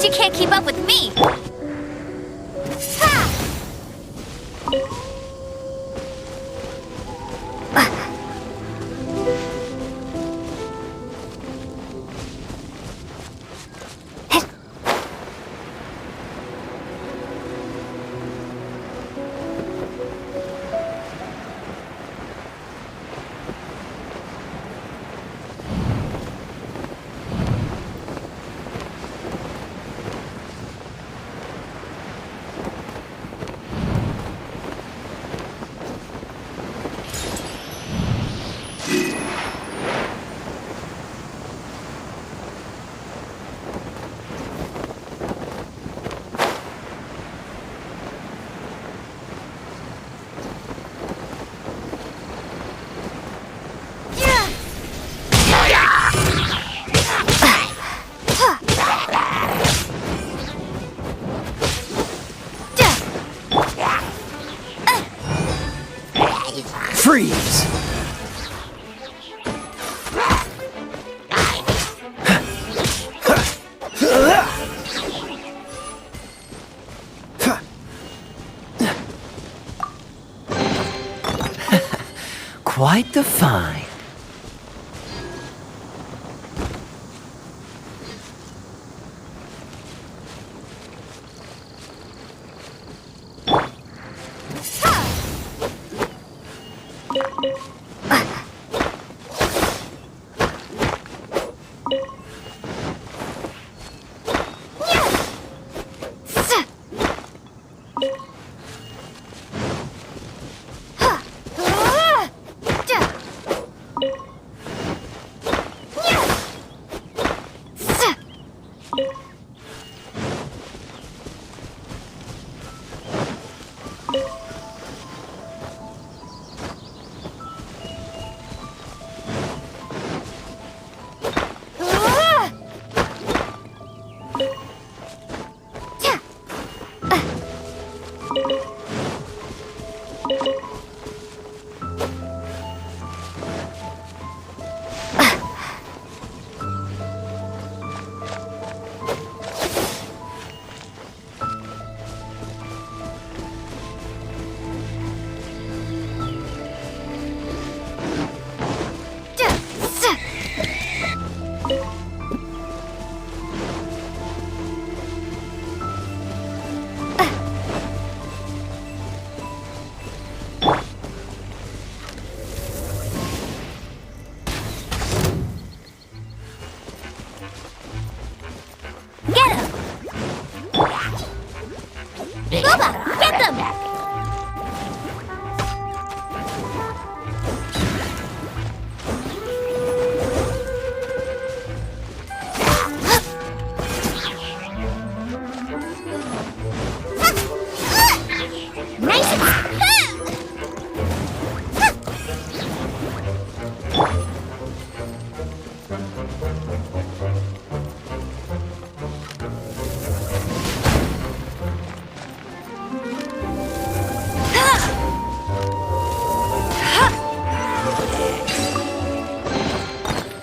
you can't keep up with me! Ha! Freeze! Quite the find.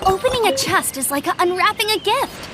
Opening a chest is like unwrapping a gift.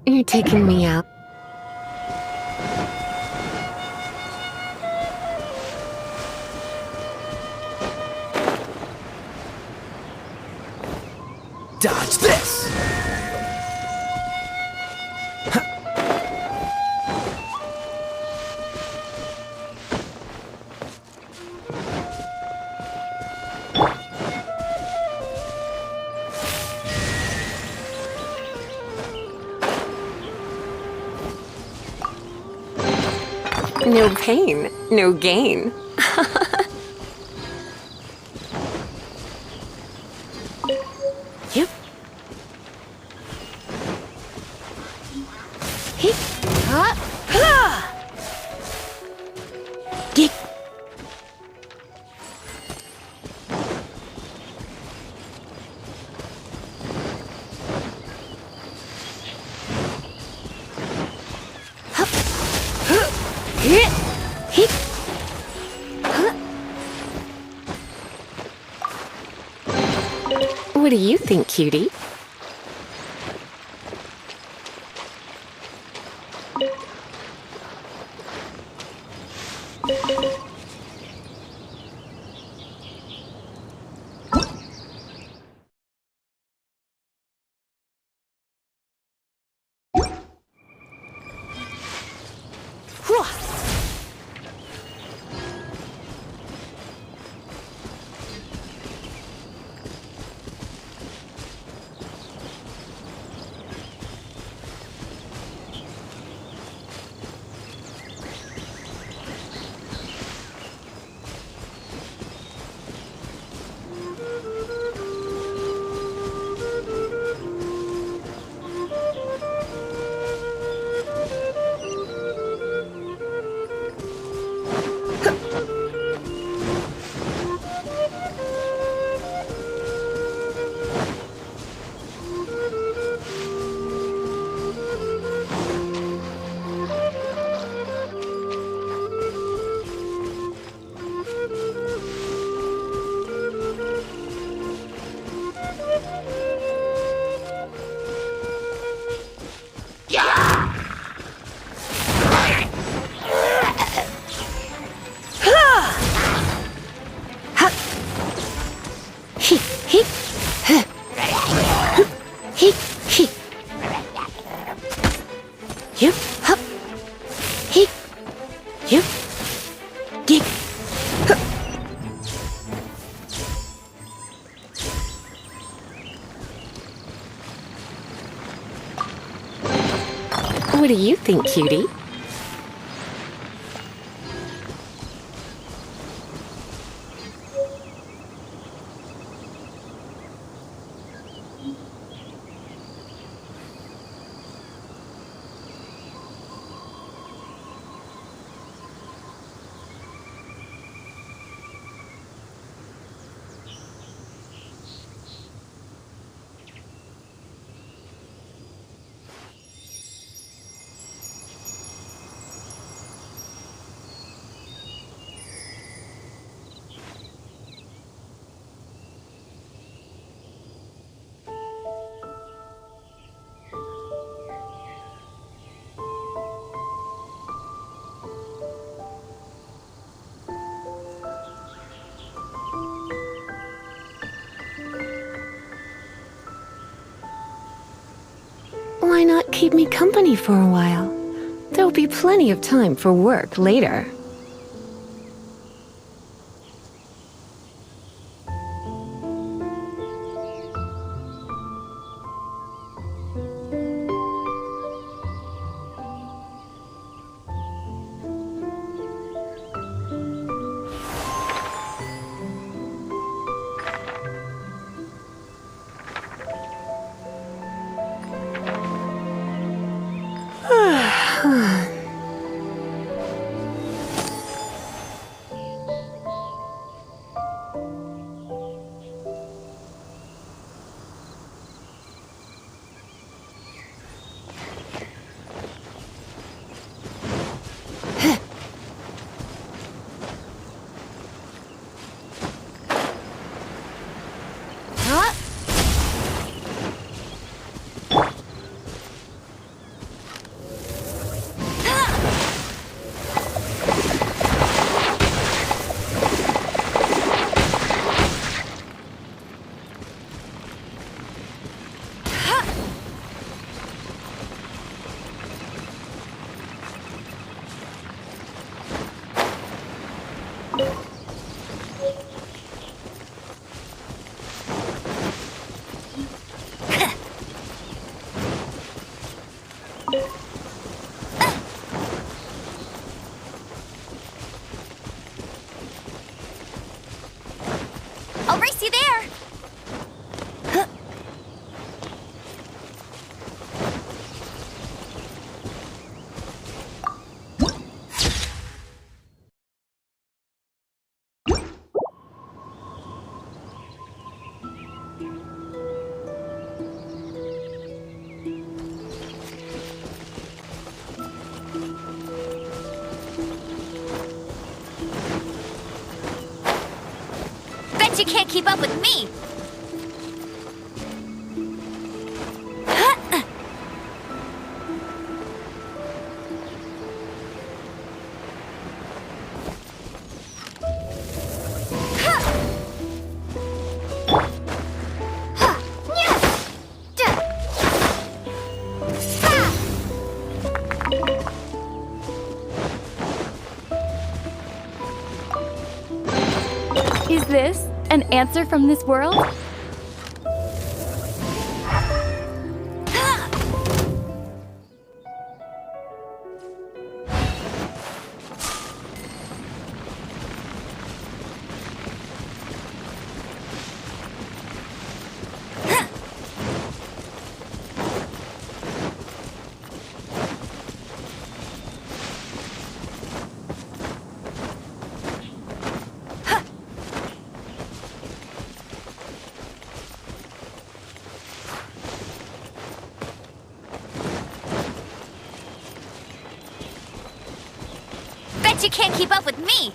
You're taking me out. Dodge this! No pain, no gain. Yep. Hey. Get. What do you think, cutie? Yep, hup, he, yep, get, hup. What do you think, cutie? Why not keep me company for a while? There'll be plenty of time for work later. I'll race you there! Bet you can't keep up with me! Is this an answer from this world? Bet you can't keep up with me!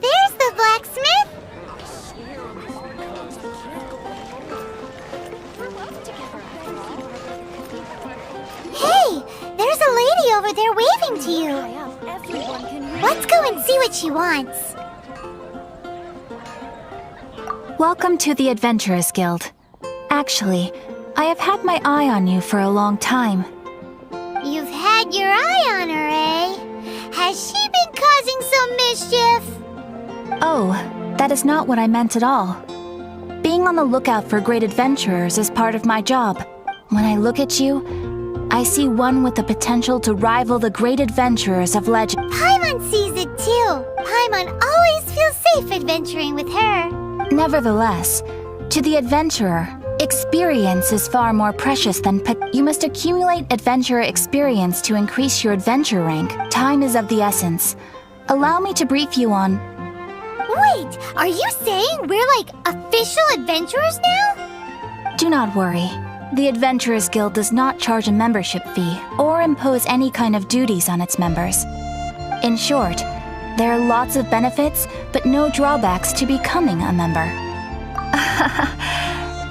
There's the blacksmith! Hey, there's a lady over there waving to you. Let's go and see what she wants. Welcome to the Adventurers Guild. Actually, I have had my eye on you for a long time. You've had your eye on her, eh? Has she been causing some mischief? Oh, that is not what I meant at all. Being on the lookout for great adventurers is part of my job. When I look at you, I see one with the potential to rival the great adventurers of legend. Paimon sees it too. Paimon always feels safe adventuring with her. Nevertheless, to the adventurer, experience is far more precious than you must accumulate adventurer experience to increase your adventure rank. Time is of the essence. Allow me to brief you on... Wait, are you saying we're like official adventurers now? Do not worry. The Adventurers Guild does not charge a membership fee or impose any kind of duties on its members. In short, there are lots of benefits, but no drawbacks to becoming a member.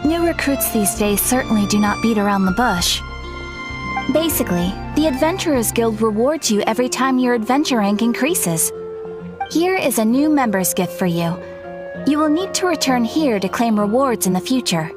New recruits these days certainly do not beat around the bush. Basically, the Adventurers Guild rewards you every time your adventure rank increases. Here is a new member's gift for you. You will need to return here to claim rewards in the future.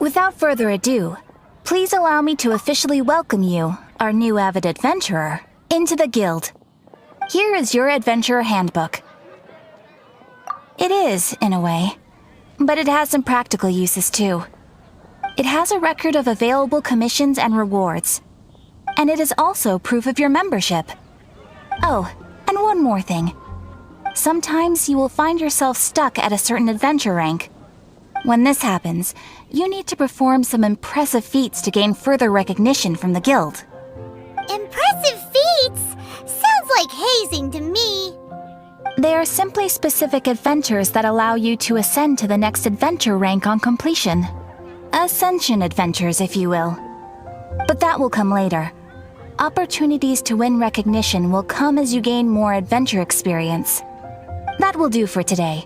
Without further ado, please allow me to officially welcome you, our new avid adventurer, into the guild. Here is your adventurer handbook. It is, in a way, but it has some practical uses too. It has a record of available commissions and rewards, and it is also proof of your membership. Oh, and one more thing. Sometimes you will find yourself stuck at a certain adventure rank. When this happens, you need to perform some impressive feats to gain further recognition from the guild. Impressive feats? Sounds like hazing to me. They are simply specific adventures that allow you to ascend to the next adventure rank on completion. Ascension adventures, if you will. But that will come later. Opportunities to win recognition will come as you gain more adventure experience. That will do for today.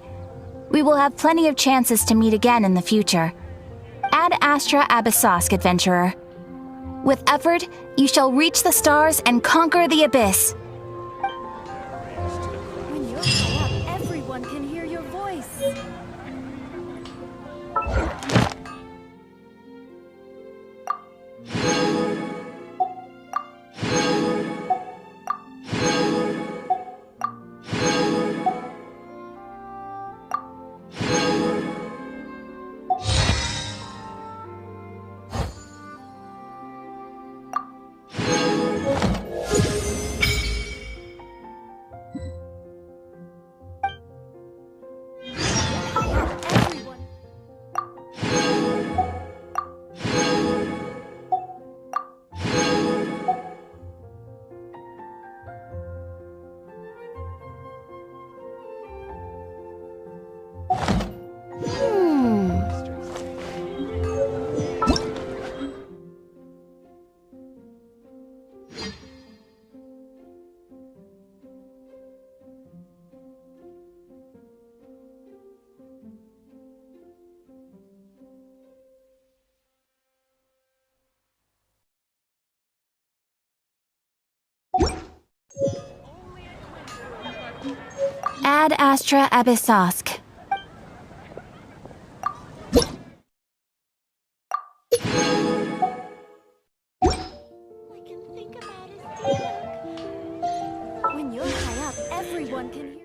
We will have plenty of chances to meet again in the future. Ad Astra Abyssosk, adventurer. With effort, you shall reach the stars and conquer the abyss. When you're high up, everyone can hear your voice. Ad Astra Abyssosk. When you're high up, everyone can hear.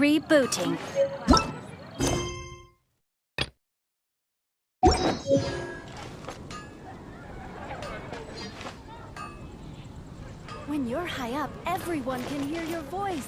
Rebooting. When you're high up, everyone can hear your voice.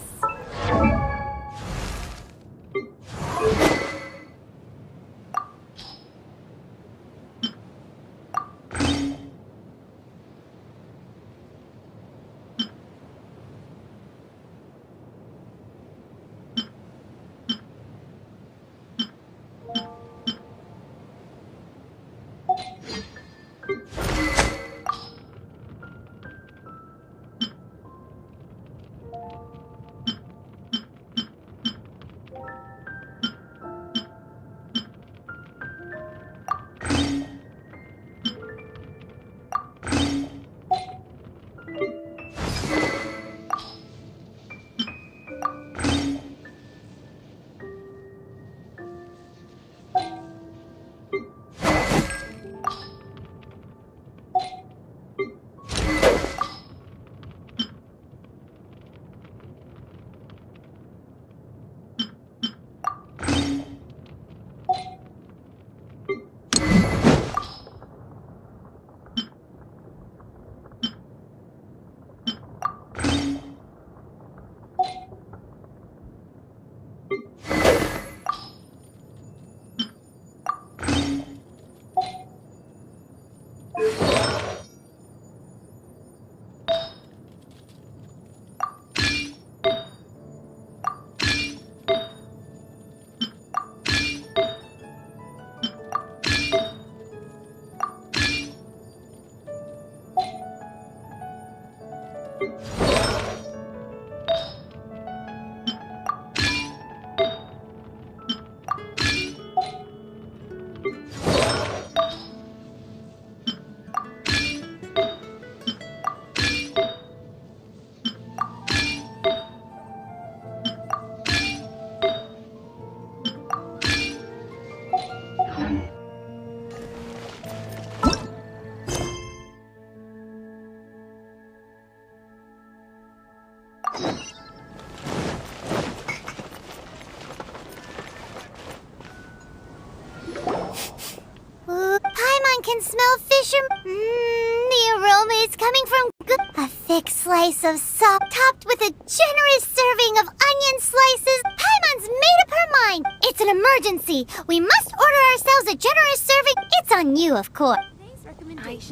slice of salt topped with a generous serving of onion slices. Paimon's made up her mind. It's an emergency. We must order ourselves a generous serving. It's on you, of course. It's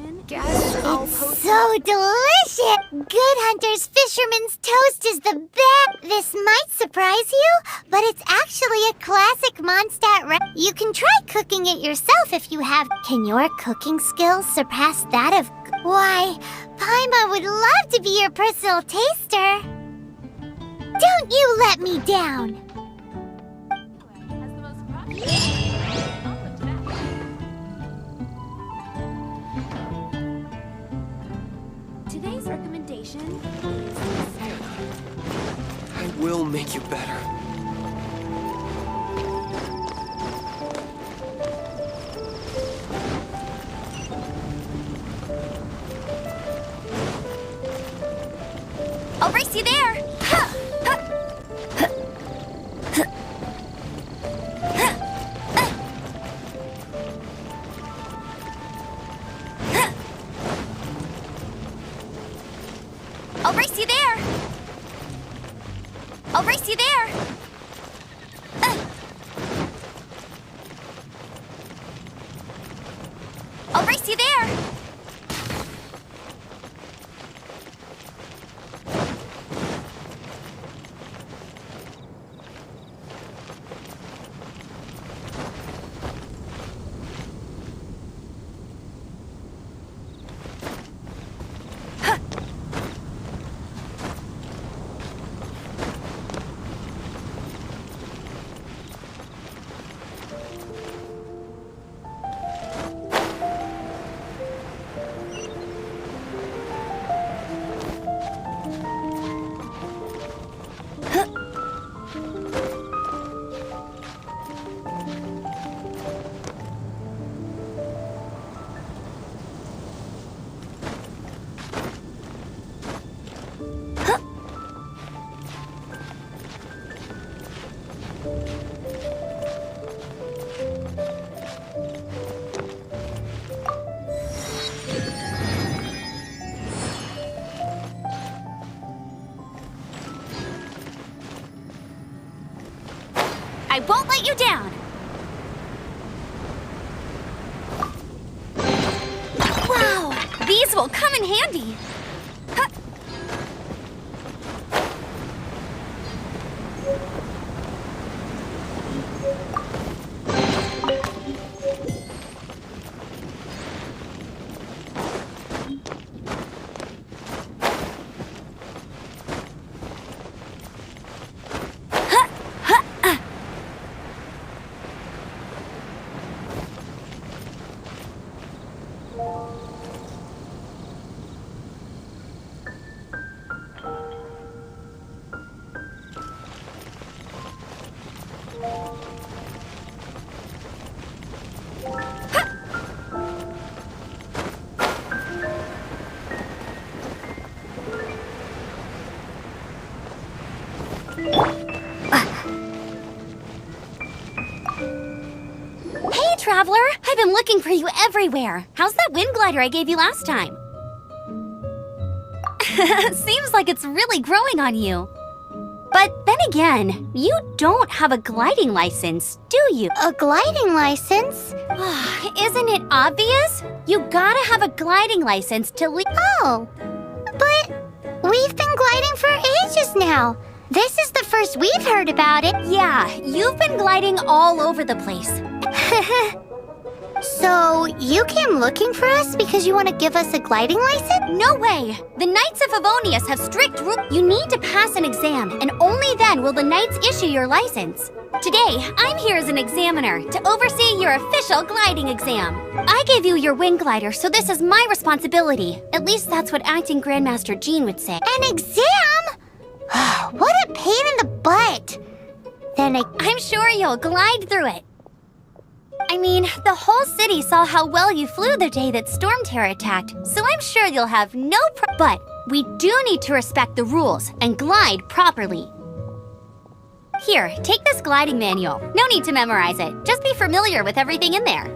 so delicious! Good Hunter's Fisherman's Toast is the best! This might surprise you, but it's actually a classic Mondstadt You can try cooking it yourself if you have. Can your cooking skills surpass that of... Why, Paimon would love to be your personal taster! Don't you let me down! Today's recommendation I will make you better. I'll race you there! I'll race you there! I'll race you there! I'll race you there! I won't let you down! Wow! These will come in handy! Huh. Hey, Traveler! I've been looking for you everywhere. How's that wind glider I gave you last time? Seems like it's really growing on you. But then again, you don't have a gliding license, do you? A gliding license? Isn't it obvious? You gotta have a gliding license to Oh, but we've been gliding for ages now. This is the first we've heard about it. Yeah, you've been gliding all over the place. So, you came looking for us because you want to give us a gliding license? No way! The Knights of Favonius have strict rules. You need to pass an exam, and only then will the Knights issue your license. Today, I'm here as an examiner to oversee your official gliding exam. I gave you your wind glider, so this is my responsibility. At least that's what Acting Grandmaster Jean would say. An exam? What a pain in the butt! Then I'm sure you'll glide through it. I mean, the whole city saw how well you flew the day that Storm Terror attacked, so I'm sure you'll have no But we do need to respect the rules and glide properly. Here, take this gliding manual. No need to memorize it. Just be familiar with everything in there.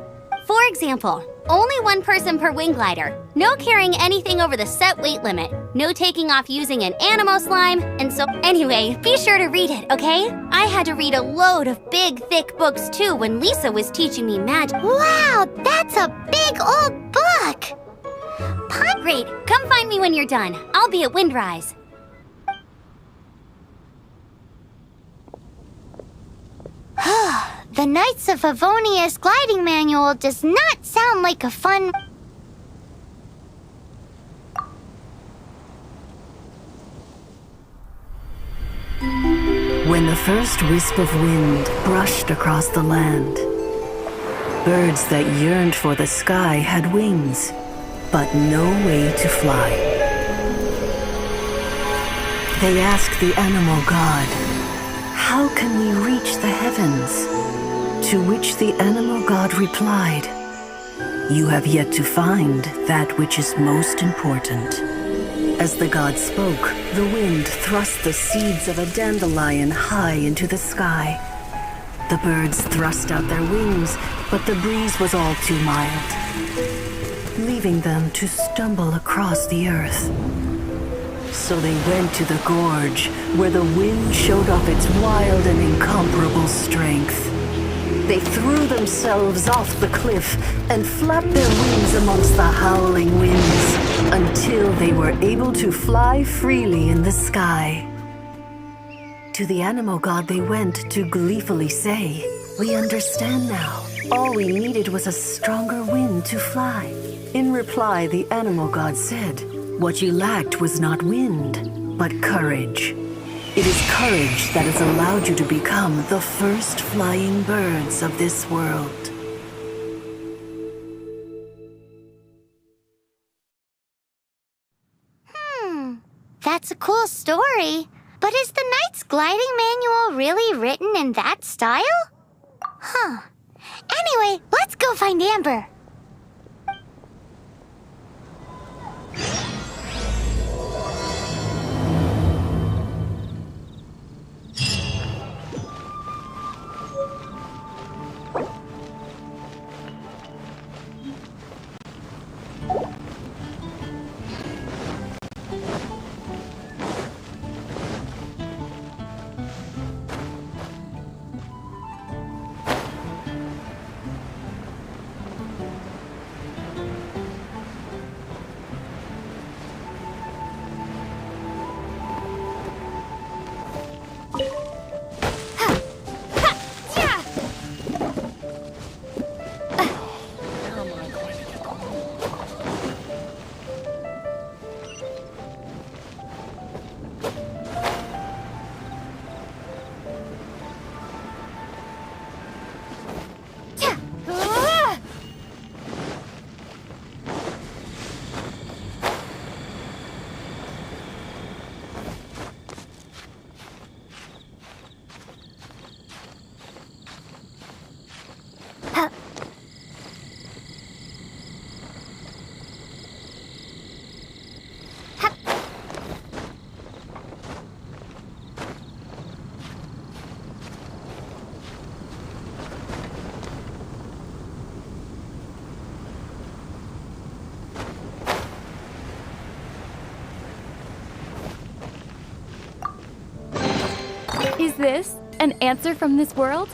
For example, only one person per wing glider, no carrying anything over the set weight limit, no taking off using an animo slime, and so... Anyway, be sure to read it, okay? I had to read a load of big, thick books too when Lisa was teaching me magic. Wow, that's a big old book! Great, come find me when you're done. I'll be at Windrise. The Knights of Favonius gliding manual does not sound like a fun... When the first wisp of wind brushed across the land, birds that yearned for the sky had wings, but no way to fly. They asked the animal god, "How can we reach the heavens?" To which the animal god replied, "You have yet to find that which is most important." As the god spoke, the wind thrust the seeds of a dandelion high into the sky. The birds thrust out their wings, but the breeze was all too mild, leaving them to stumble across the earth. So they went to the gorge, where the wind showed off its wild and incomparable strength. They threw themselves off the cliff and flapped their wings amongst the howling winds until they were able to fly freely in the sky. To the animal god they went to gleefully say, "We understand now. All we needed was a stronger wind to fly." In reply, the animal god said, "What you lacked was not wind, but courage. It is courage that has allowed you to become the first flying birds of this world." That's a cool story. But is the Knight's gliding manual really written in that style? Huh. Anyway, let's go find Amber. Is this an answer from this world?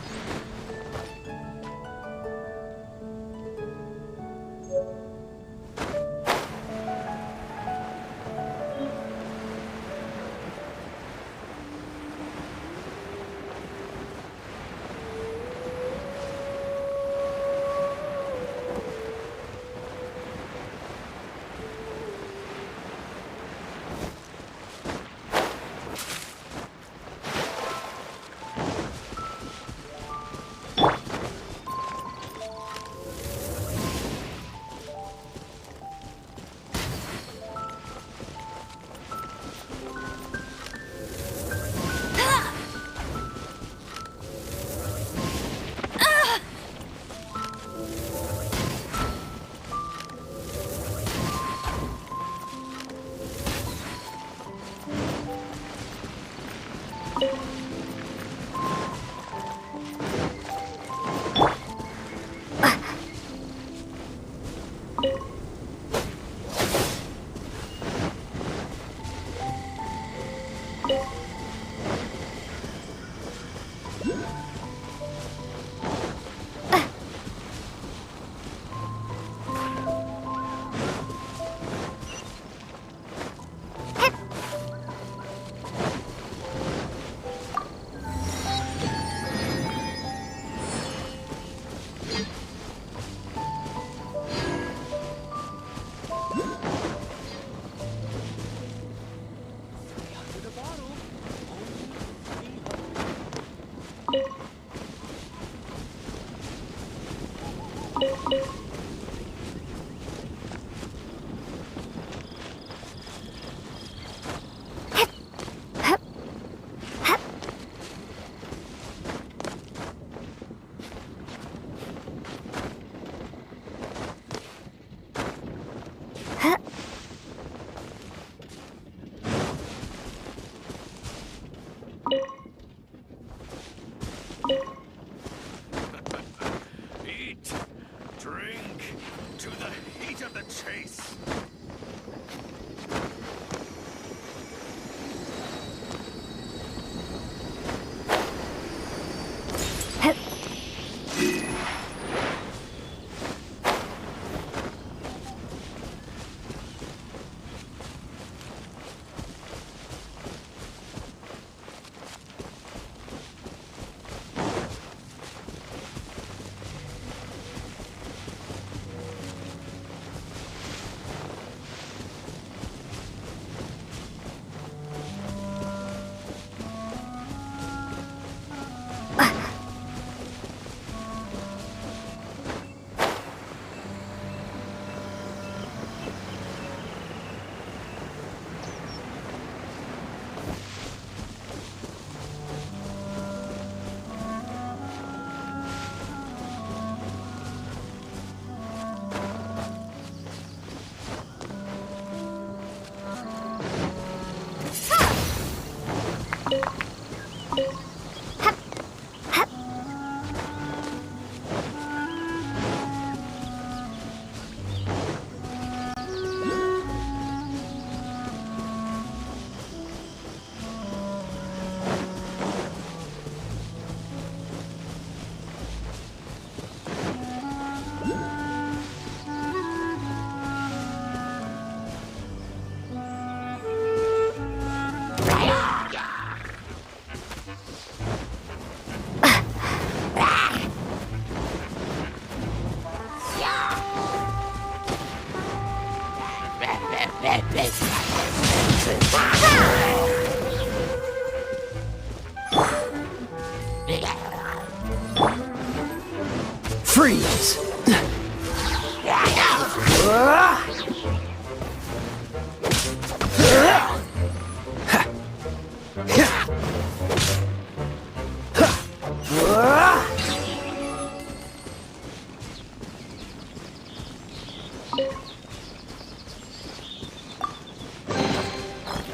Freeze!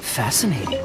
Fascinating.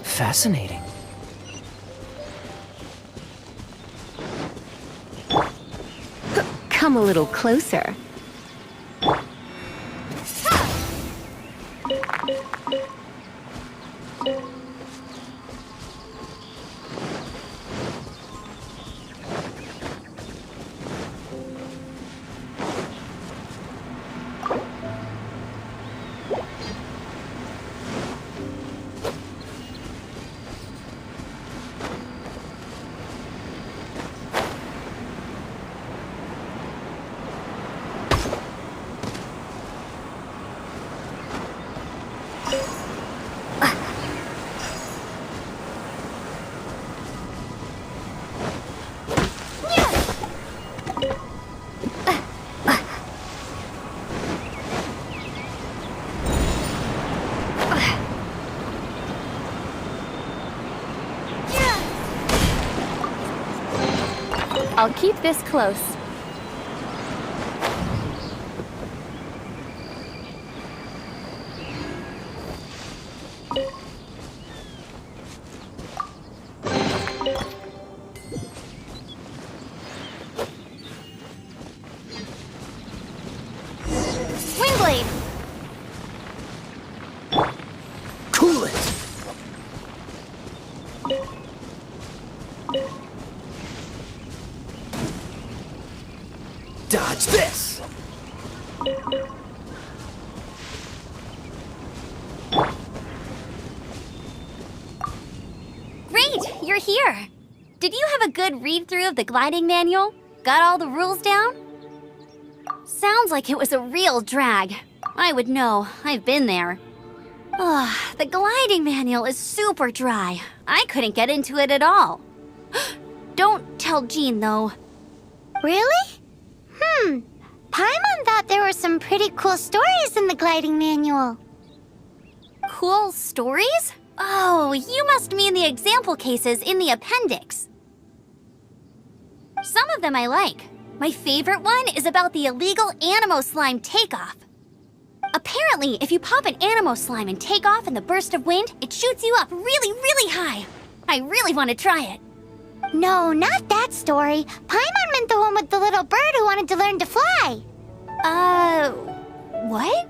Fascinating. Come a little closer. I'll keep this close. Windblade! Cool it! Dodge this! Great, you're here. Did you have a good read-through of the gliding manual? Got all the rules down? Sounds like it was a real drag. I would know, I've been there. Ugh, the gliding manual is super dry. I couldn't get into it at all. Don't tell Jean, though. Really? Paimon thought there were some pretty cool stories in the gliding manual. Cool stories? Oh, you must mean the example cases in the appendix. Some of them I like. My favorite one is about the illegal Animo Slime takeoff. Apparently, if you pop an Animo Slime and take off in the burst of wind, it shoots you up really, really high. I really want to try it. No, not that story. Paimon meant the one with the little bird who wanted to learn to fly. What?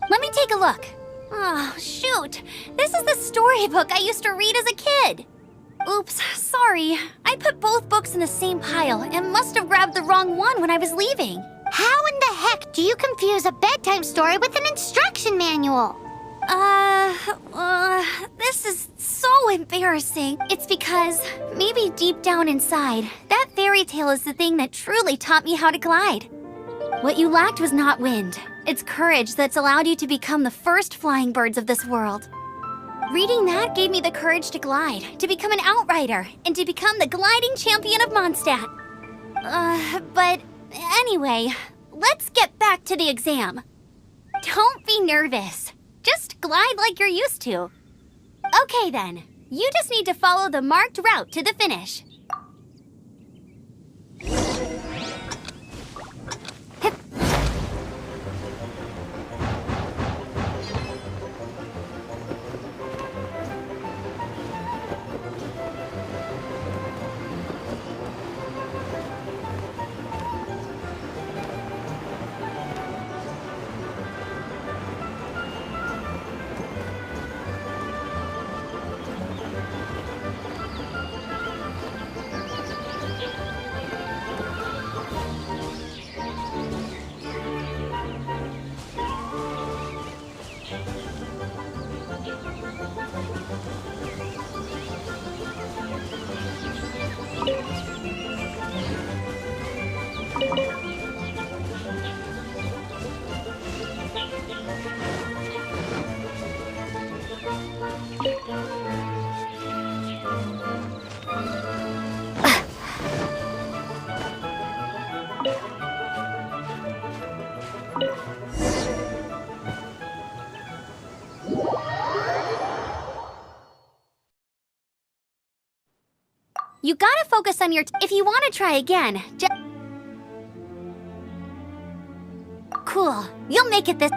Let me take a look. Oh, shoot. This is the storybook I used to read as a kid. Oops, sorry. I put both books in the same pile and must have grabbed the wrong one when I was leaving. How in the heck do you confuse a bedtime story with an instruction manual? This is so embarrassing. It's because maybe deep down inside, that fairy tale is the thing that truly taught me how to glide. What you lacked was not wind. It's courage that's allowed you to become the first flying birds of this world. Reading that gave me the courage to glide, to become an outrider, and to become the gliding champion of Mondstadt. But anyway, let's get back to the exam. Don't be nervous. Just glide like you're used to. Okay then, you just need to follow the marked route to the finish. You gotta focus on your if you want to try again, Cool. You'll make it this...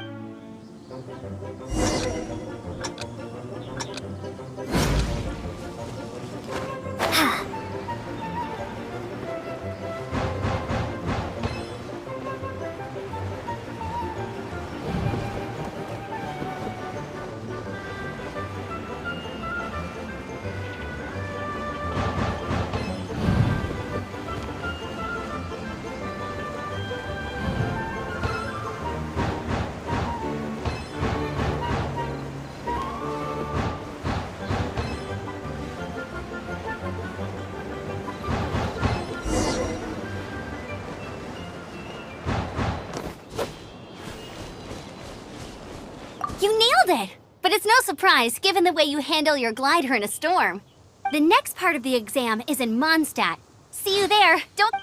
You nailed it! But it's no surprise, given the way you handle your glider in a storm. The next part of the exam is in Mondstadt. See you there. Don't...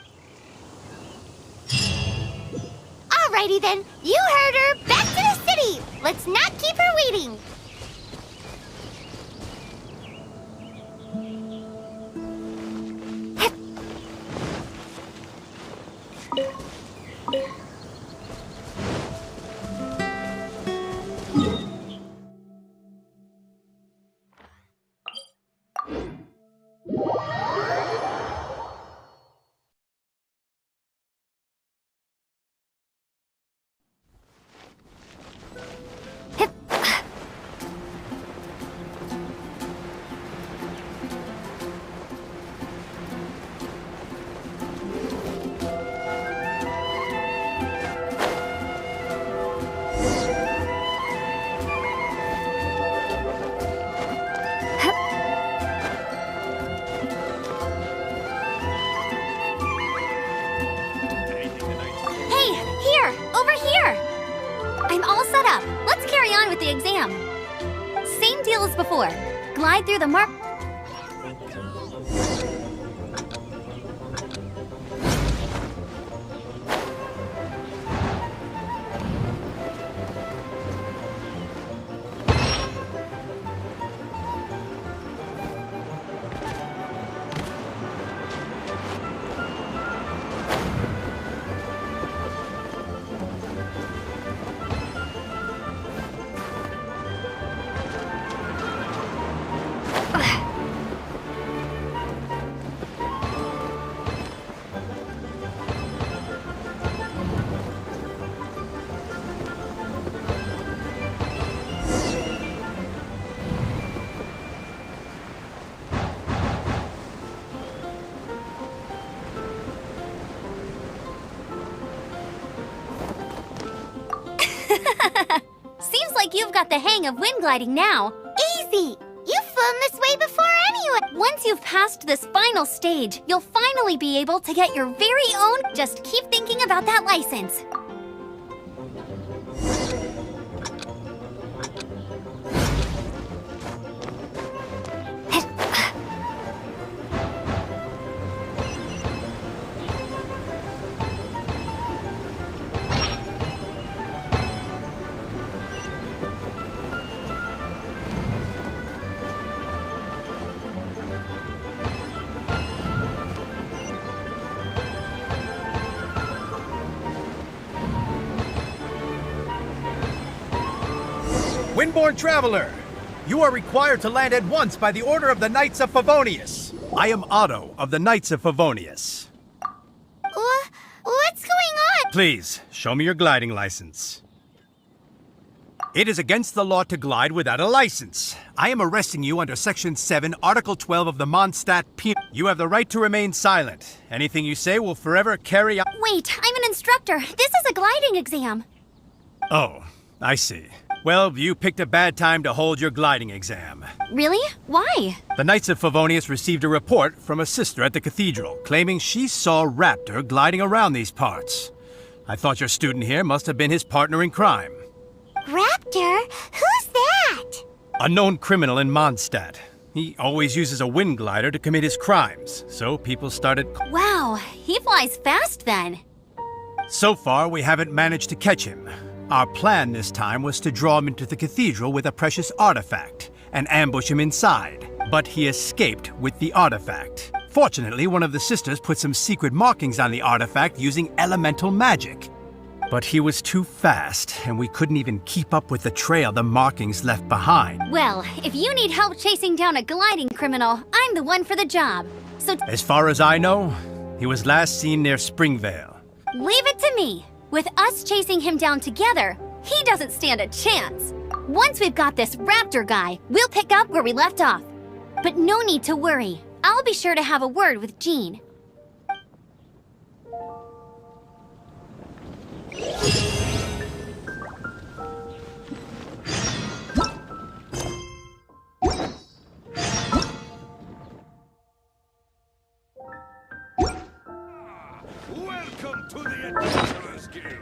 Alrighty then, you heard her. Back to the city. Let's not keep her waiting. With the exam. Same deal as before. Glide through the mark. Ugh. like you've got the hang of wind gliding now. Easy! You've flown this way before anyway! Once you've passed this final stage, you'll finally be able to get your very own. Just keep thinking about that license. Windborne Traveler, you are required to land at once by the order of the Knights of Favonius. I am Otto of the Knights of Favonius. What's going on? Please, show me your gliding license. It is against the law to glide without a license. I am arresting you under Section 7, Article 12 of the Mondstadt Penal. You have the right to remain silent. Anything you say will forever carry out. Wait, I'm an instructor. This is a gliding exam. Oh, I see. Well, you picked a bad time to hold your gliding exam. Really? Why? The Knights of Favonius received a report from a sister at the cathedral claiming she saw Raptor gliding around these parts. I thought your student here must have been his partner in crime. Raptor? Who's that? A known criminal in Mondstadt. He always uses a wind glider to commit his crimes, so people started. Wow, he flies fast then. So far, we haven't managed to catch him. Our plan this time was to draw him into the cathedral with a precious artifact and ambush him inside. But he escaped with the artifact. Fortunately, one of the sisters put some secret markings on the artifact using elemental magic. But he was too fast, and we couldn't even keep up with the trail the markings left behind. Well, if you need help chasing down a gliding criminal, I'm the one for the job. So As far as I know, he was last seen near Springvale. leave it to me. With us chasing him down together, he doesn't stand a chance. Once we've got this Raptor guy, we'll pick up where we left off. But no need to worry. I'll be sure to have a word with Jean. Welcome to the Adventurers Guild!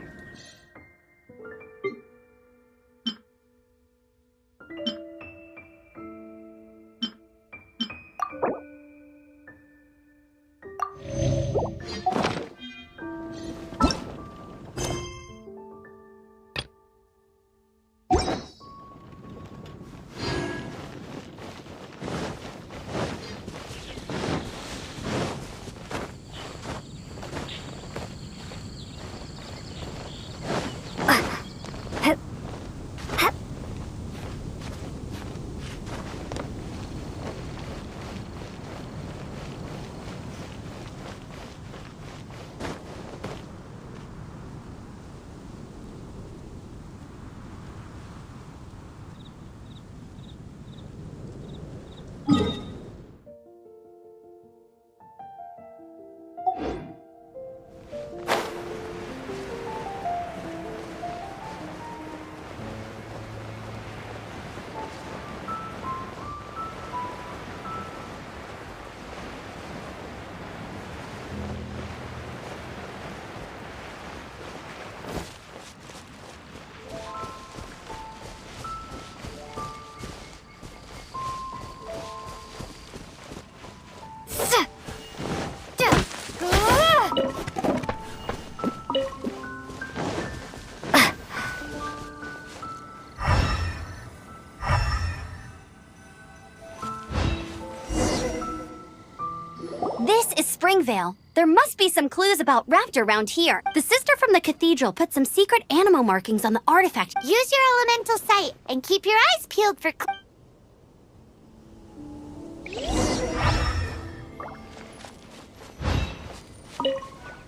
This is Springvale. There must be some clues about Raptor around here. The sister from the cathedral put some secret animal markings on the artifact. Use your elemental sight and keep your eyes peeled for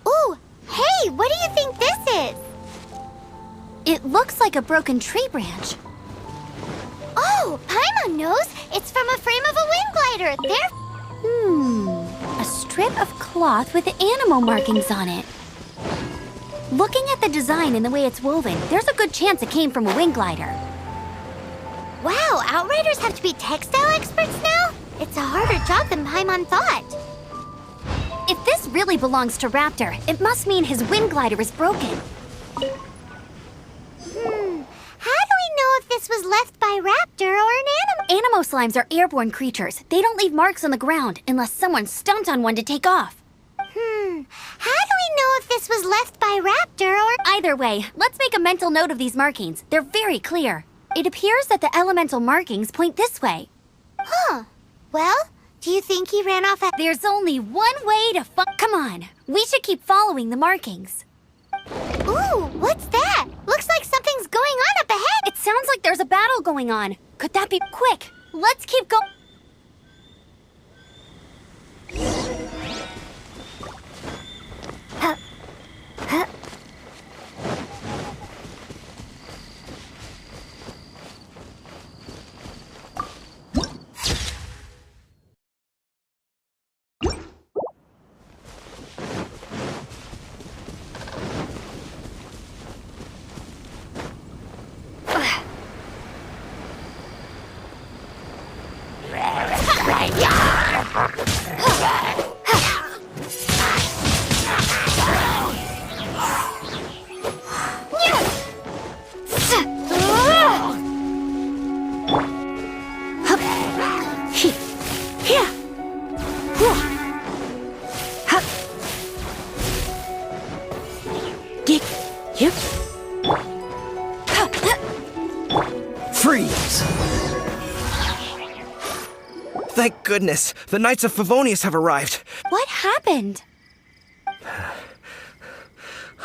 Ooh! Hey, what do you think this is? It looks like a broken tree branch. Oh, Paimon knows! It's from a frame of a wind glider! A strip of cloth with animal markings on it. Looking at the design and the way it's woven, there's a good chance it came from a wind glider. Wow, Outriders have to be textile experts now? It's a harder job than Paimon thought. If this really belongs to Raptor, it must mean his wind glider is broken. How do we know if this was left by Raptor or an animal? Animo slimes are airborne creatures. They don't leave marks on the ground unless someone stomped on one to take off. How do we know if this was left by Raptor or... Either way, let's make a mental note of these markings. They're very clear. It appears that the elemental markings point this way. Well, do you think he ran off at... There's only one way to Come on, we should keep following the markings. Ooh, what's that? Looks like something's going on up ahead. It sounds like there's a battle going on. Could that be... Quick, let's keep going. Freeze! Thank goodness, the Knights of Favonius have arrived. What happened?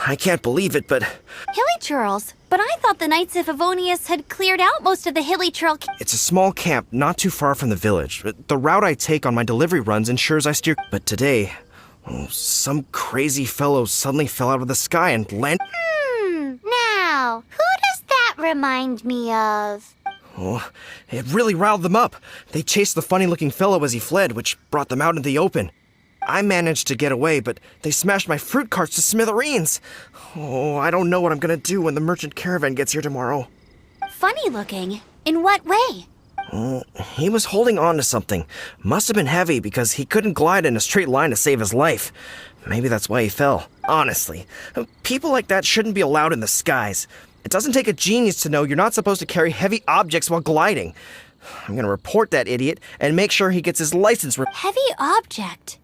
I can't believe it, but Hilly-churls? But I thought the Knights of Favonius had cleared out most of the Hilly-churl... it's a small camp not too far from the village. The route I take on my delivery runs ensures I steer... But today, some crazy fellow suddenly fell out of the sky and landed... Now, who does that remind me of? Oh, it really riled them up. They chased the funny-looking fellow as he fled, which brought them out into the open. I managed to get away, but they smashed my fruit carts to smithereens. Oh, I don't know what I'm gonna do when the merchant caravan gets here tomorrow. Funny looking? In what way? He was holding on to something. Must have been heavy because he couldn't glide in a straight line to save his life. Maybe that's why he fell. Honestly, people like that shouldn't be allowed in the skies. It doesn't take a genius to know you're not supposed to carry heavy objects while gliding. I'm gonna report that idiot and make sure he gets his license Heavy object?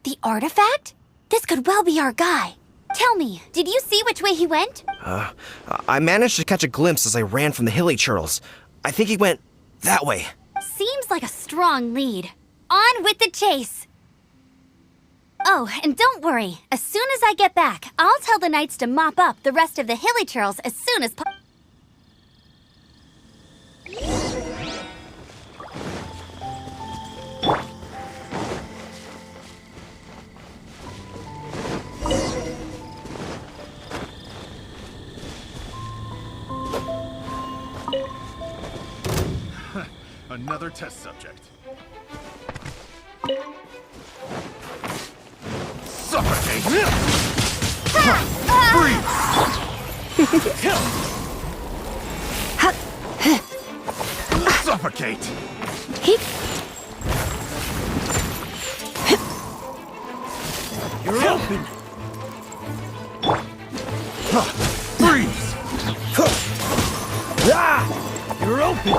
The artifact? This could well be our guy. Tell me, did you see which way he went? I managed to catch a glimpse as I ran from the Hilly-churls. I think he went that way. Seems like a strong lead. On with the chase! Oh, and don't worry. As soon as I get back, I'll tell the knights to mop up the rest of the Hilly-churls as soon as Another test subject. Suffocate! Suffocate! You're open! Freeze! You're open!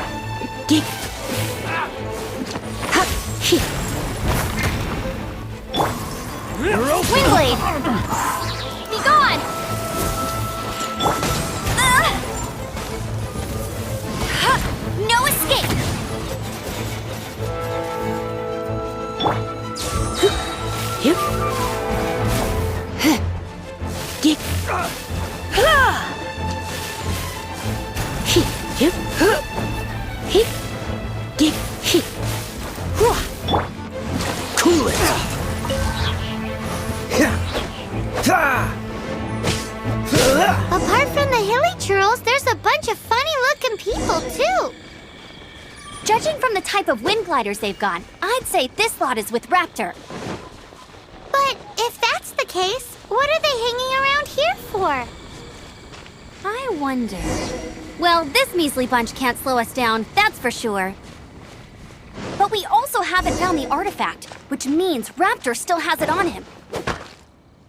You're open! Windblade! Be gone! No escape! Cool it! Apart from the Hilly-churls, there's a bunch of funny-looking people, too. Judging from the type of wind gliders they've got, I'd say this lot is with Raptor. But if that's the case, what are they hanging around here for? I wonder... Well, this measly bunch can't slow us down, that's for sure. But we also haven't found the artifact, which means Raptor still has it on him.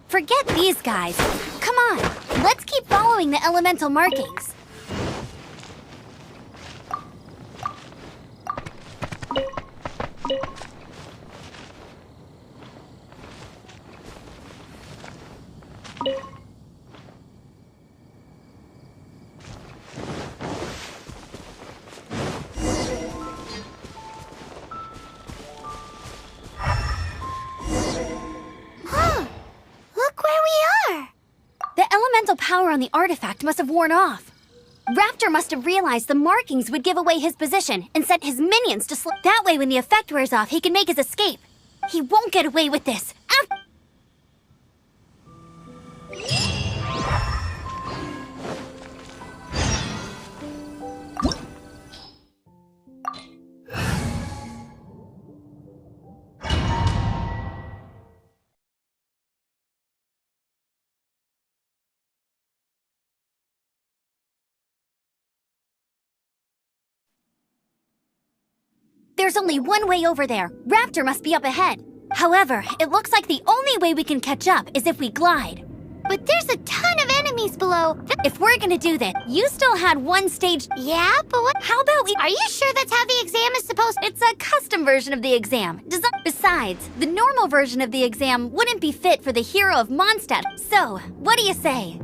Forget these guys. Come on, let's keep following the elemental markings. Look where we are! The elemental power on the artifact must have worn off. Raptor must have realized the markings would give away his position and sent his minions to slow. That way, when the effect wears off, he can make his escape. He won't get away with this. There's only one way over there. Raptor must be up ahead. However, it looks like the only way we can catch up is if we glide. But there's a ton of enemies below. If we're gonna do this, you still had one stage. Yeah, but what? How about we... Are you sure that's how the exam is supposed to? It's a custom version of the exam. Besides, the normal version of the exam wouldn't be fit for the hero of Mondstadt. So, what do you say?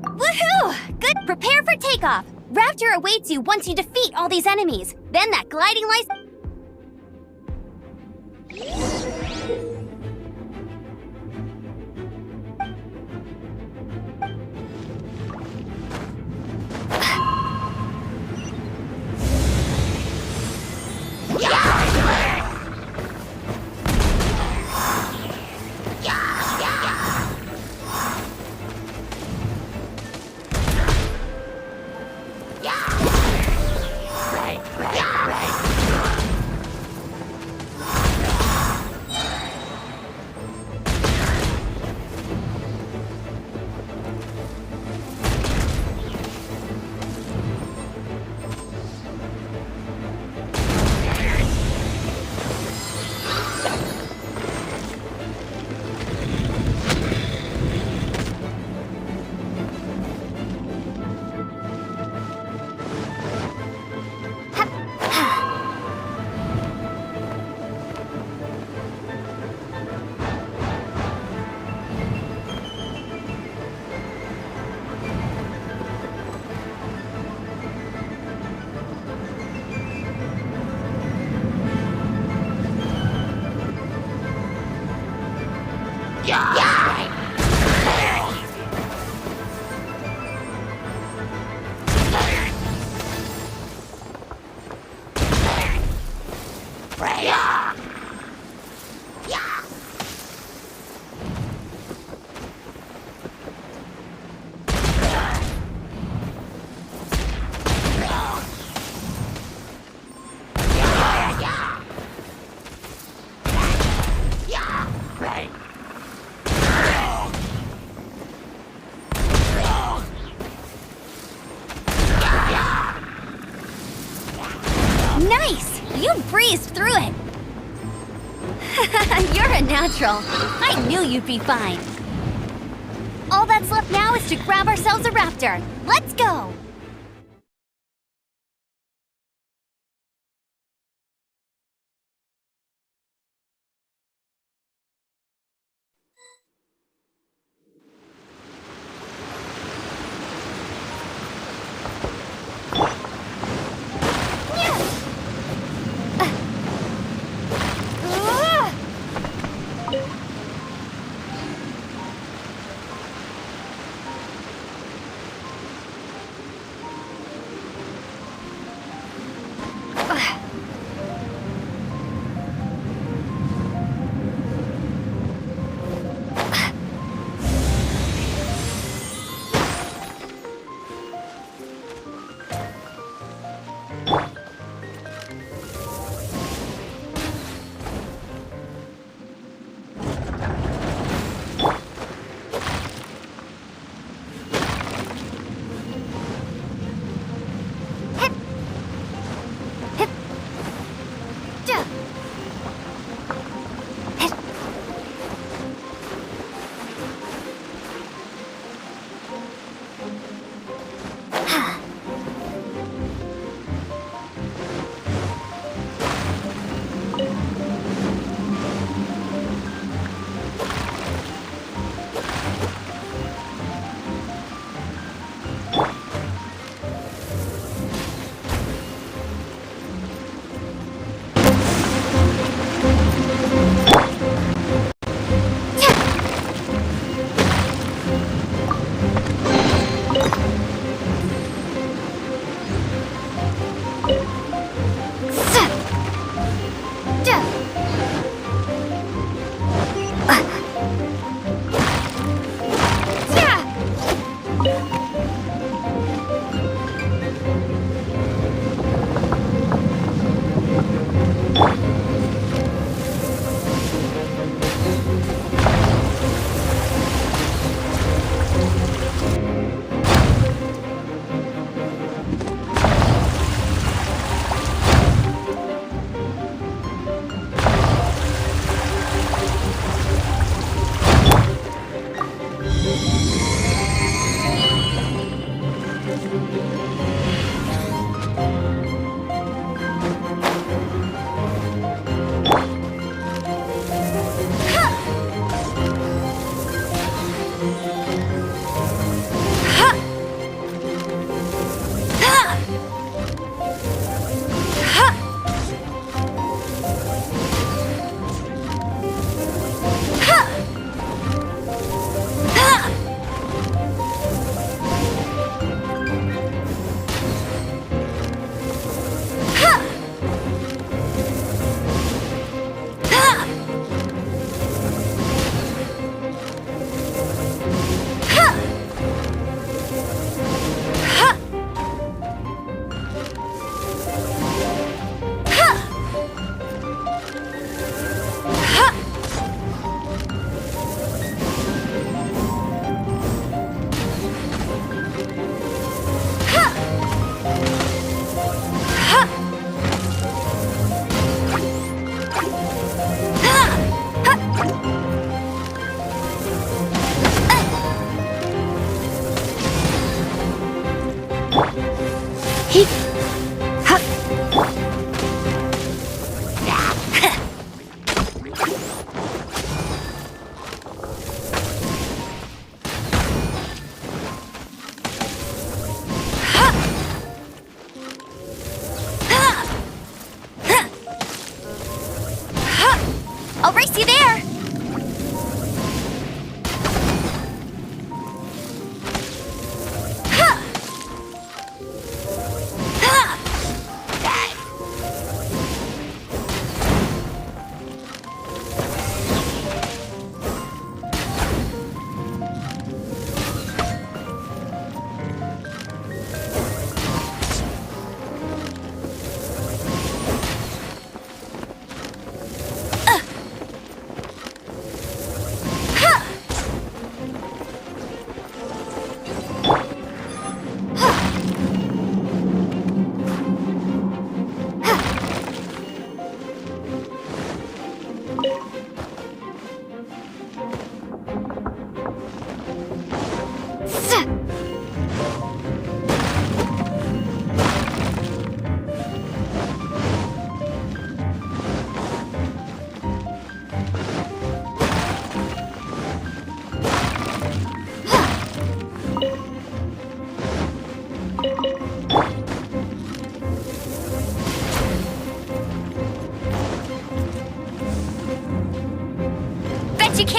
Woohoo! Good. Prepare for takeoff. Raptor awaits you once you defeat all these enemies. Then that gliding license... Nice! You breezed through it! You're a natural. I knew you'd be fine. All that's left now is to grab ourselves a raptor. Let's go!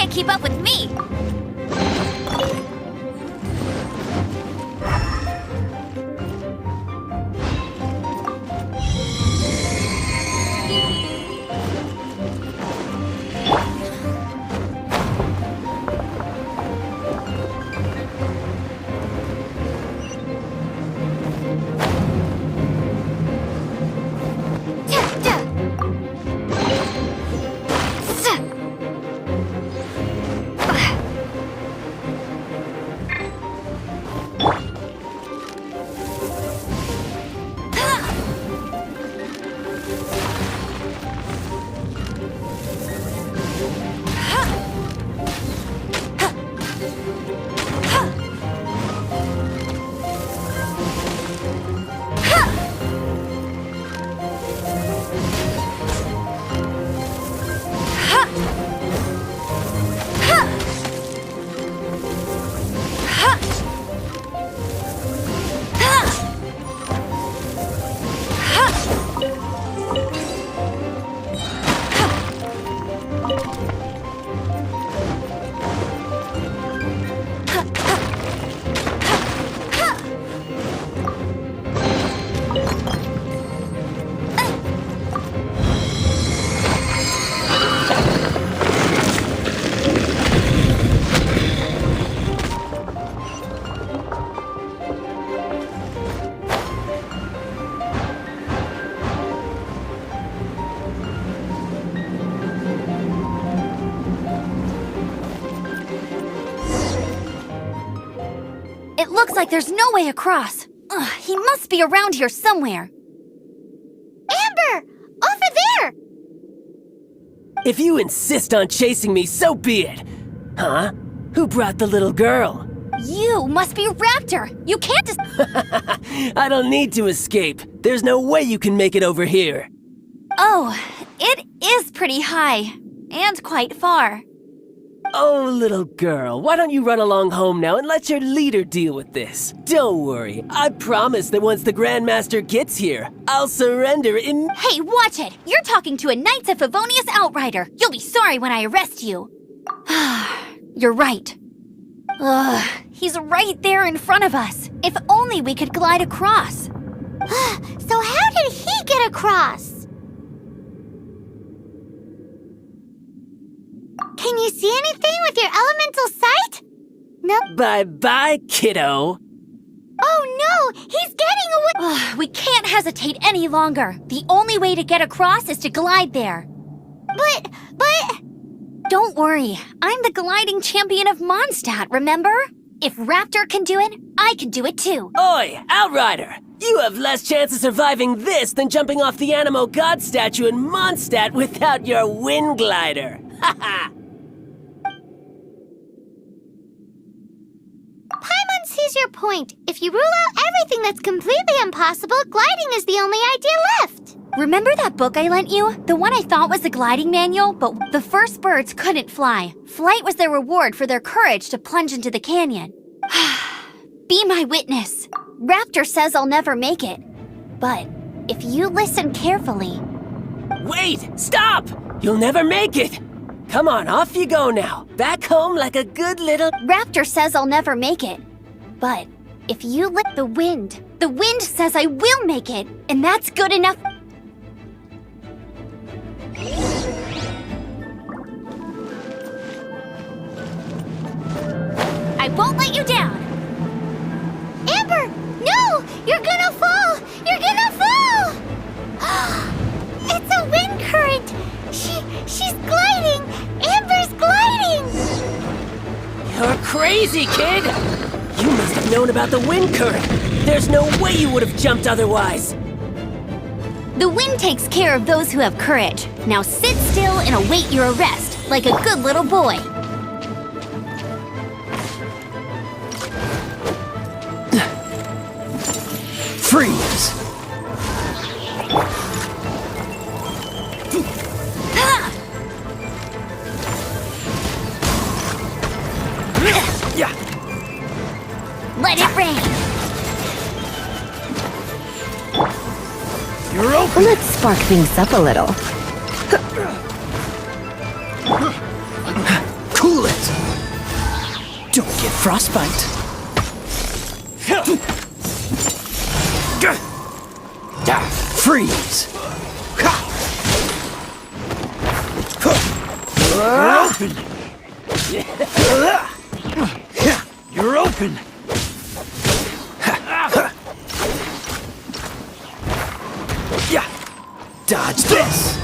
can't keep up with me! It looks like there's no way across. Ugh, he must be around here somewhere. Amber! Over there! If you insist on chasing me, so be it. Huh? Who brought the little girl? You must be Raptor! You can't I don't need to escape. There's no way you can make it over here. Oh, it is pretty high. And quite far. Oh, little girl, why don't you run along home now and let your leader deal with this? Don't worry, I promise that once the Grandmaster gets here, I'll surrender in— Hey, watch it! You're talking to a Knights of Favonius outrider! You'll be sorry when I arrest you! You're right. Ugh, he's right there in front of us. If only we could glide across. So how did he get across? Can you see anything with your elemental sight? No. Bye-bye, kiddo. Oh no! He's getting away! Ugh, we can't hesitate any longer. The only way to get across is to glide there. But... Don't worry. I'm the gliding champion of Mondstadt, remember? If Raptor can do it, I can do it too. Oi, Outrider! You have less chance of surviving this than jumping off the Animo God statue in Mondstadt without your wind glider. Haha! Paimon sees your point. If you rule out everything that's completely impossible, gliding is the only idea left. Remember that book I lent you? The one I thought was the gliding manual, but the first birds couldn't fly. Flight was their reward for their courage to plunge into the canyon. Be my witness. Raptor says I'll never make it. But if you listen carefully... Wait! Stop! You'll never make it! Come on, off you go now. Back home like a good little— Raptor says I'll never make it. But if you let the wind says I will make it, and that's good enough. I won't let you down. Amber! No! You're gonna fall! You're gonna fall! It's a wind current! She's gliding! Amber's gliding! You're crazy, kid! You must have known about the wind current. There's no way you would have jumped otherwise. The wind takes care of those who have courage. Now sit still and await your arrest, like a good little boy. Freeze! Yeah. Let it rain. You're open. Let's spark things up a little. Cool Frostbite. Freeze. You're open. You're open. Yeah. Dodge this.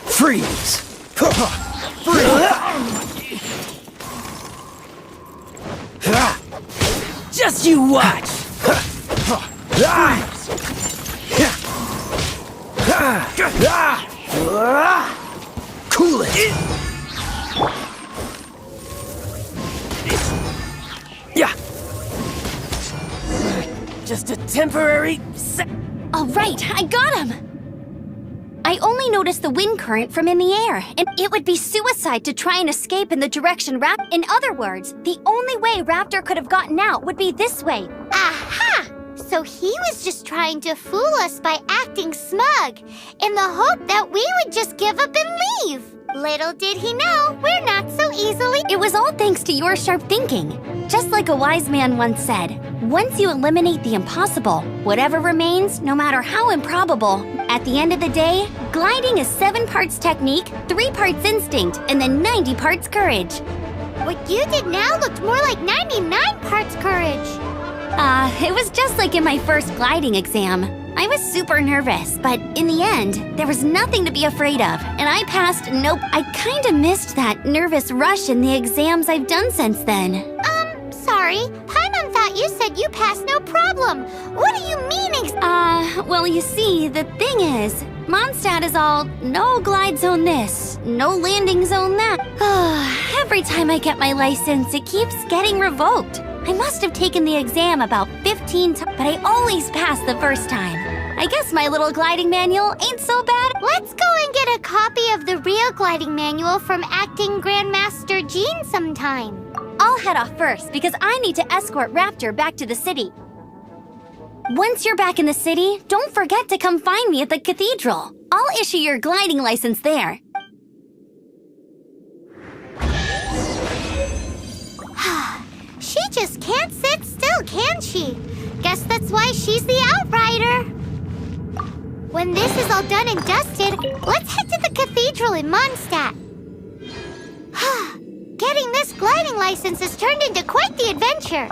Freeze! Just you watch! Cool it! Yeah! Just a temporary All right, I got him! I only noticed the wind current from in the air, and it would be suicide to try and escape in the direction In other words, the only way Raptor could have gotten out would be this way. Aha! So he was just trying to fool us by acting smug, in the hope that we would just give up and leave. Little did he know, we're not so easily— It was all thanks to your sharp thinking. Just like a wise man once said, once you eliminate the impossible, whatever remains, no matter how improbable, at the end of the day, gliding is 7 parts technique, 3 parts instinct, and then 90 parts courage. What you did now looked more like 99 parts courage. It was just like in my first gliding exam. I was super nervous, but in the end, there was nothing to be afraid of, and I passed. Nope, I kinda missed that nervous rush in the exams I've done since then. Sorry. Paimon thought you said you passed no problem. What do you mean Well, you see, the thing is, Mondstadt is all, no glide zone this, no landing zone that. Every time I get my license, it keeps getting revoked. I must have taken the exam about 15 times, but I always pass the first time. I guess my little gliding manual ain't so bad. Let's go and get a copy of the real gliding manual from Acting Grandmaster Jean sometime. I'll head off first because I need to escort Raptor back to the city. Once you're back in the city, don't forget to come find me at the cathedral. I'll issue your gliding license there. She just can't sit still, can she? Guess that's why she's the outrider. When this is all done and dusted, let's head to the cathedral in Mondstadt. Getting this gliding license has turned into quite the adventure.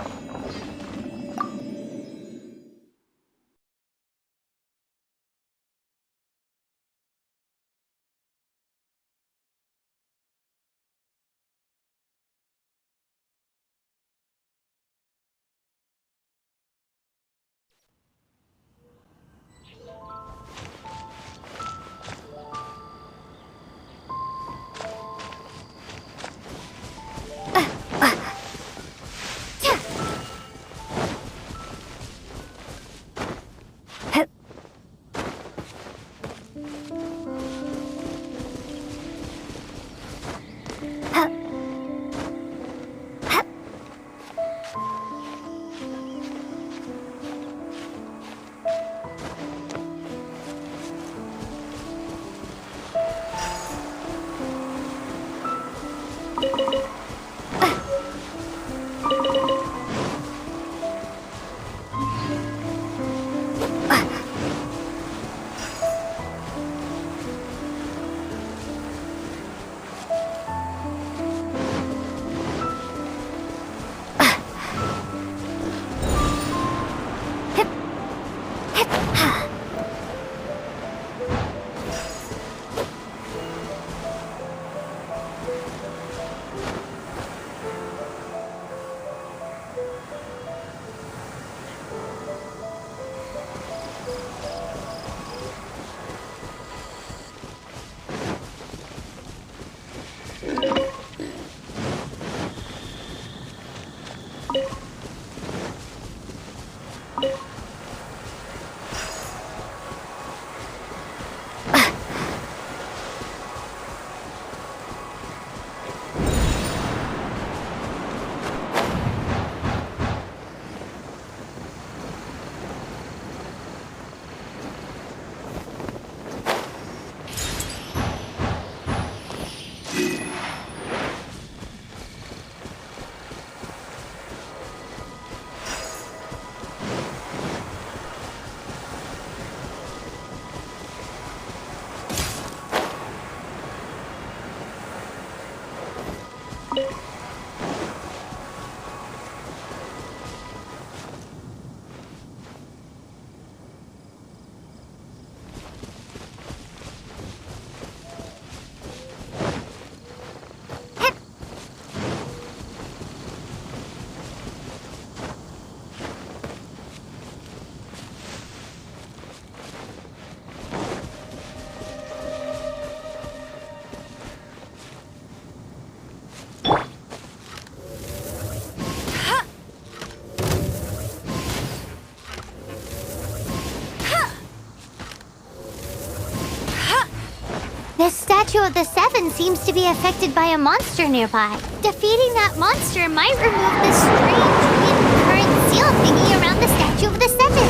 Statue of the Seven seems to be affected by a monster nearby. Defeating that monster might remove the strange hidden current seal thingy around the Statue of the Seven.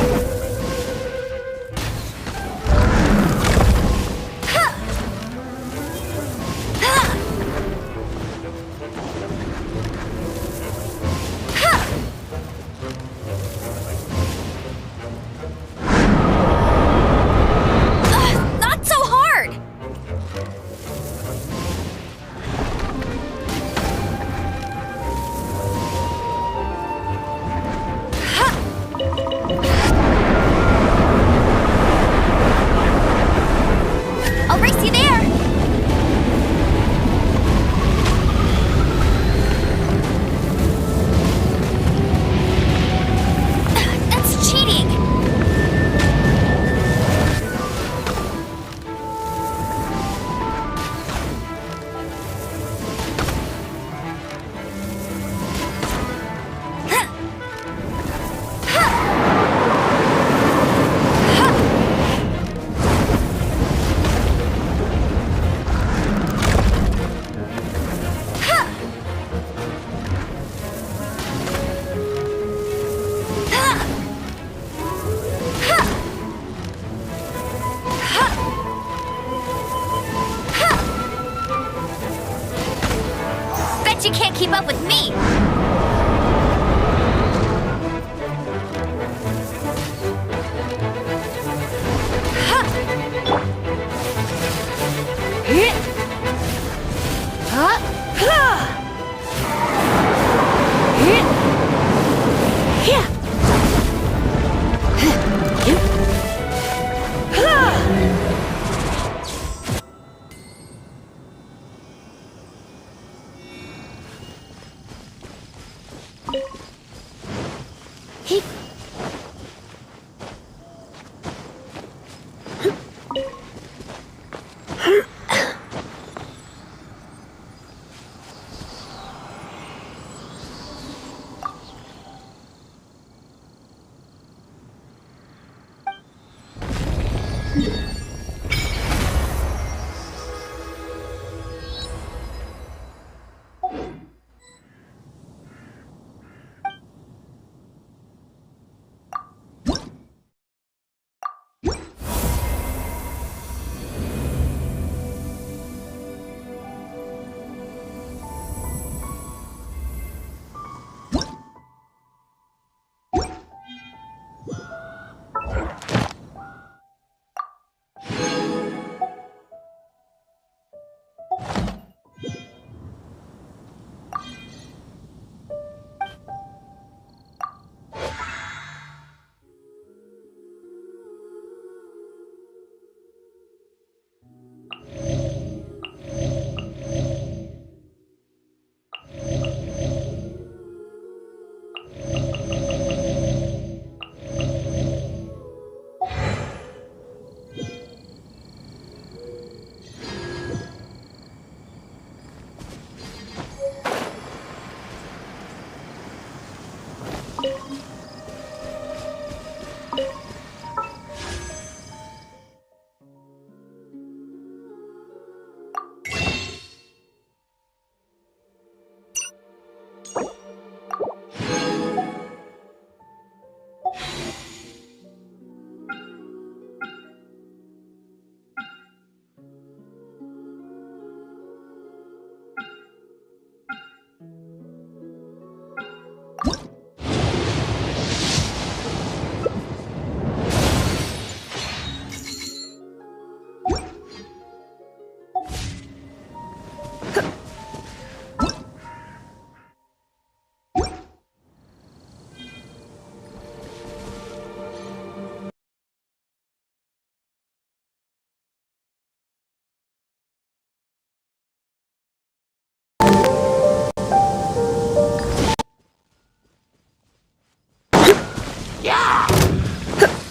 Not so hard! I'll race you there! That's cheating! Bet you can't keep up with me!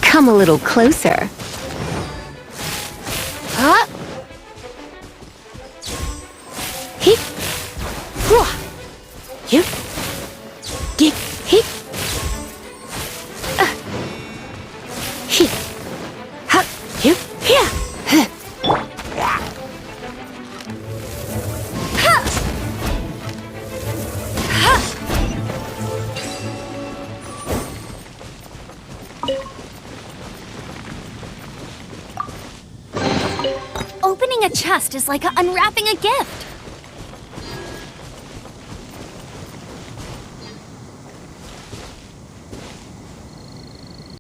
Come a little closer. Huh? Hip. Hua. Hip. Dip. Hip. Hip. Ha. Hip. Here. Opening a chest is like unwrapping a gift.